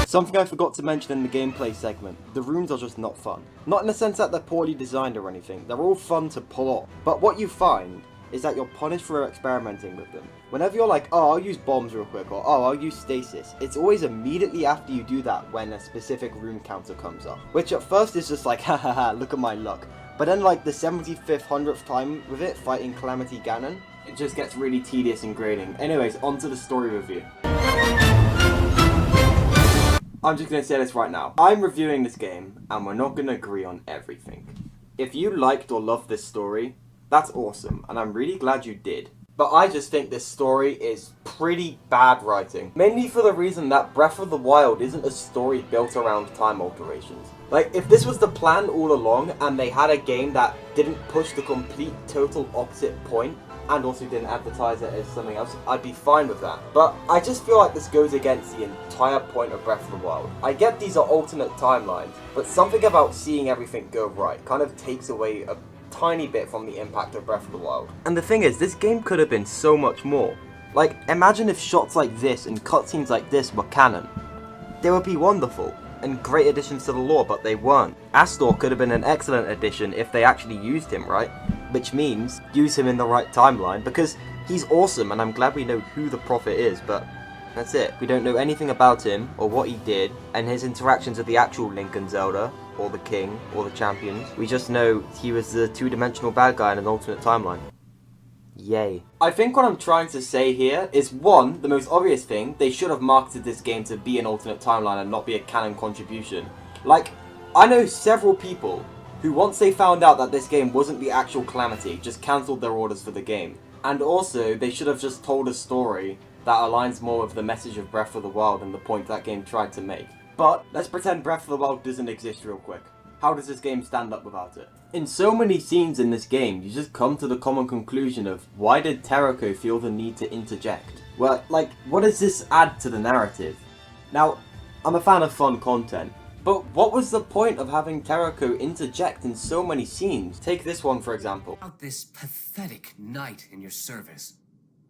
Something I forgot to mention in the gameplay segment, the rooms are just not fun. Not in the sense that they're poorly designed or anything, they're all fun to pull off. But what you find is that you're punished for experimenting with them. Whenever you're like, oh, I'll use bombs real quick, or oh, I'll use stasis, it's always immediately after you do that when a specific room counter comes up. Which at first is just like, hahaha, look at my luck. But then like the 75th, 100th time with it, fighting Calamity Ganon, it just gets really tedious and grating. Anyways, on to the story review. I'm just going to say this right now. I'm reviewing this game, and we're not going to agree on everything. If you liked or loved this story, that's awesome, and I'm really glad you did. But I just think this story is pretty bad writing. Mainly for the reason that Breath of the Wild isn't a story built around time alterations. Like, if this was the plan all along, and they had a game that didn't push the complete total opposite point, and also didn't advertise it as something else, I'd be fine with that. But I just feel like this goes against the entire point of Breath of the Wild. I get these are alternate timelines, but something about seeing everything go right kind of takes away a tiny bit from the impact of Breath of the Wild. And the thing is, this game could have been so much more. Like, imagine if shots like this and cutscenes like this were canon. They would be wonderful, and great additions to the lore, but they weren't. Astor could have been an excellent addition if they actually used him right. Which means, use him in the right timeline, because he's awesome and I'm glad we know who the Prophet is, but that's it. We don't know anything about him, or what he did, and his interactions with the actual Link and Zelda, or the King, or the Champions. We just know he was the two-dimensional bad guy in an alternate timeline. Yay. I think what I'm trying to say here is, one, the most obvious thing, they should have marketed this game to be an alternate timeline and not be a canon contribution. Like, I know several people who, once they found out that this game wasn't the actual Calamity, just cancelled their orders for the game. And also, they should have just told a story that aligns more with the message of Breath of the Wild and the point that game tried to make. But, let's pretend Breath of the Wild doesn't exist real quick. How does this game stand up without it? In so many scenes in this game, you just come to the common conclusion of, why did Terrako feel the need to interject? Well, like, what does this add to the narrative? Now, I'm a fan of fun content, but what was the point of having Terrako interject in so many scenes? Take this one for example. About this pathetic knight in your service.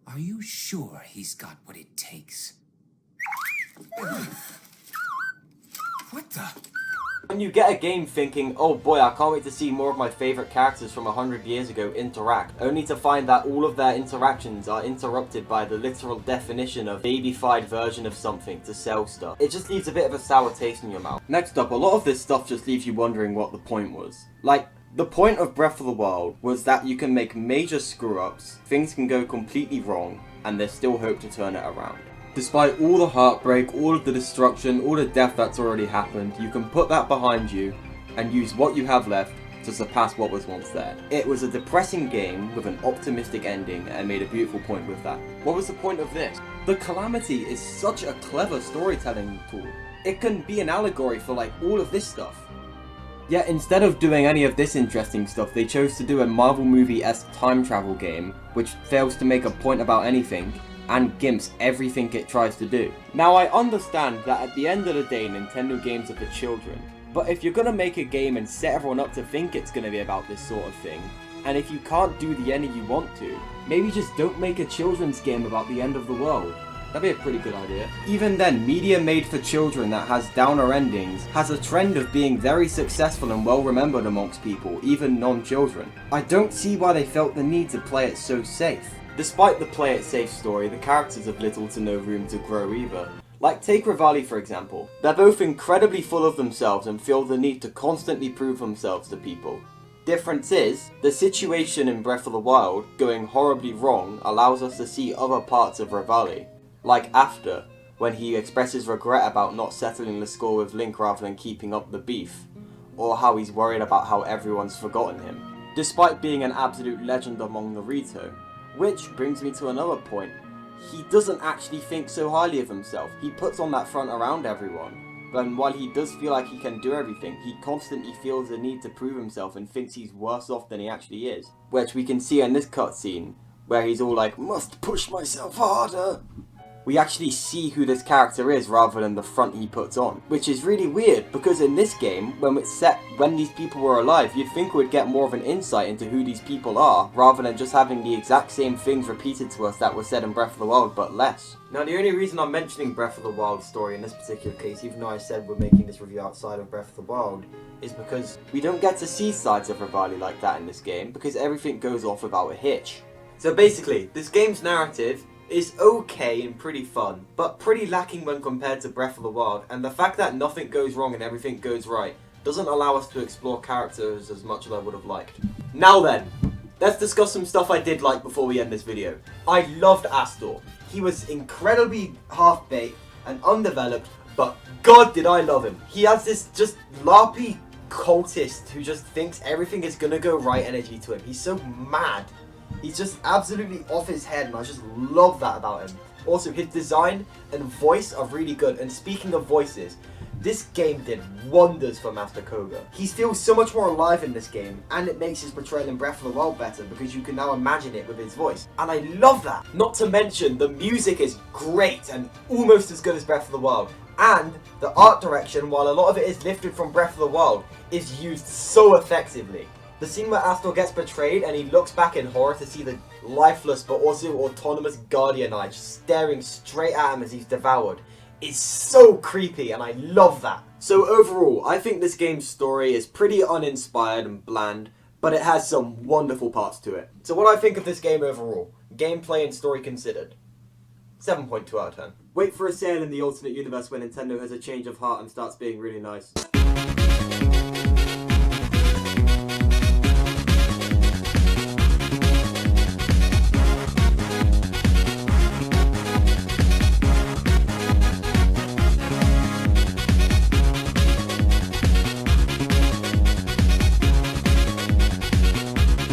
Are you sure he's got what it takes? What the? When you get a game thinking, oh boy, I can't wait to see more of my favourite characters from 100 years ago interact, only to find that all of their interactions are interrupted by the literal definition of babyfied version of something to sell stuff. It just leaves a bit of a sour taste in your mouth. Next up, a lot of this stuff just leaves you wondering what the point was. Like, the point of Breath of the Wild was that you can make major screw-ups, things can go completely wrong, and there's still hope to turn it around. Despite all the heartbreak, all of the destruction, all the death that's already happened, you can put that behind you and use what you have left to surpass what was once there. It was a depressing game with an optimistic ending and made a beautiful point with that. What was the point of this? The Calamity is such a clever storytelling tool. It can be an allegory for like all of this stuff. Yet instead of doing any of this interesting stuff, they chose to do a Marvel movie-esque time travel game, which fails to make a point about anything, and gimps everything it tries to do. Now I understand that at the end of the day, Nintendo games are for children, but if you're gonna make a game and set everyone up to think it's gonna be about this sort of thing, and if you can't do the ending you want to, maybe just don't make a children's game about the end of the world. That'd be a pretty good idea. Even then, media made for children that has downer endings has a trend of being very successful and well remembered amongst people, even non-children. I don't see why they felt the need to play it so safe. Despite the play it safe story, the characters have little to no room to grow either. Like take Rivali for example. They're both incredibly full of themselves and feel the need to constantly prove themselves to people. Difference is, the situation in Breath of the Wild going horribly wrong allows us to see other parts of Rivali. Like after, when he expresses regret about not settling the score with Link rather than keeping up the beef, or how he's worried about how everyone's forgotten him, despite being an absolute legend among Naruto. Which brings me to another point. He doesn't actually think so highly of himself. He puts on that front around everyone. But while he does feel like he can do everything, he constantly feels the need to prove himself and thinks he's worse off than he actually is. Which we can see in this cutscene, where he's all like, must push myself harder. we actually see who this character is rather than the front he puts on. Which is really weird, because in this game, when these people were alive, you'd think we'd get more of an insight into who these people are, rather than just having the exact same things repeated to us that were said in Breath of the Wild, but less. Now, the only reason I'm mentioning Breath of the Wild story in this particular case, even though I said we're making this review outside of Breath of the Wild, is because we don't get to see sides of Revali like that in this game, because everything goes off without a hitch. So basically, this game's narrative is okay and pretty fun, but pretty lacking when compared to Breath of the Wild, and the fact that nothing goes wrong and everything goes right doesn't allow us to explore characters as much as I would have liked. Now then, let's discuss some stuff I did like before we end this video. I loved Astor. He was incredibly half-baked and undeveloped, but god did I love him. He has this just larpy cultist who just thinks everything is gonna go right energy to him. He's so mad. He's just absolutely off his head, and I just love that about him. Also, his design and voice are really good, and speaking of voices, this game did wonders for Master Koga. He feels so much more alive in this game, and it makes his portrayal in Breath of the Wild better because you can now imagine it with his voice. And I love that! Not to mention, the music is great and almost as good as Breath of the Wild. And the art direction, while a lot of it is lifted from Breath of the Wild, is used so effectively. The scene where Astor gets betrayed and he looks back in horror to see the lifeless but also autonomous Guardian Eye just staring straight at him as he's devoured is so creepy, and I love that. So overall, I think this game's story is pretty uninspired and bland, but it has some wonderful parts to it. So what do I think of this game overall? Gameplay and story considered. 7.2 out of 10. Wait for a sale in the alternate universe where Nintendo has a change of heart and starts being really nice.